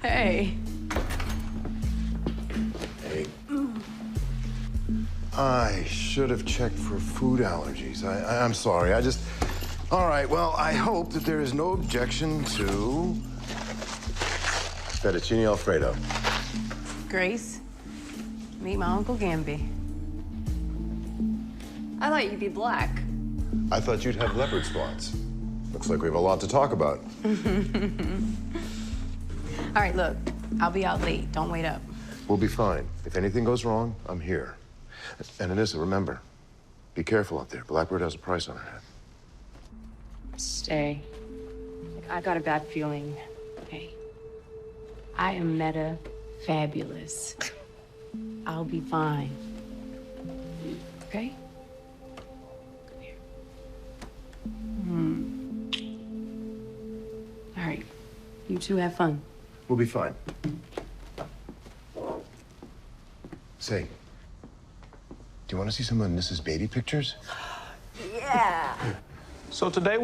Hey. Hey. I should have checked for food allergies. I'm sorry. All right, well, I hope that there is no objection to fettuccine Alfredo. Grace, meet my Uncle Gambi. I thought you'd be black. I thought you'd have leopard spots. Looks like we have a lot to talk about. All right, look, I'll be out late. Don't wait up. We'll be fine. If anything goes wrong, I'm here. And Anissa, remember, be careful out there. Blackbird has a price on her head. Stay. I got a bad feeling. Okay. I am meta fabulous. I'll be fine. Okay? Come here. All right. You two have fun. We'll be fine. Say, do you want to see some of Anissa's baby pictures? Yeah. So today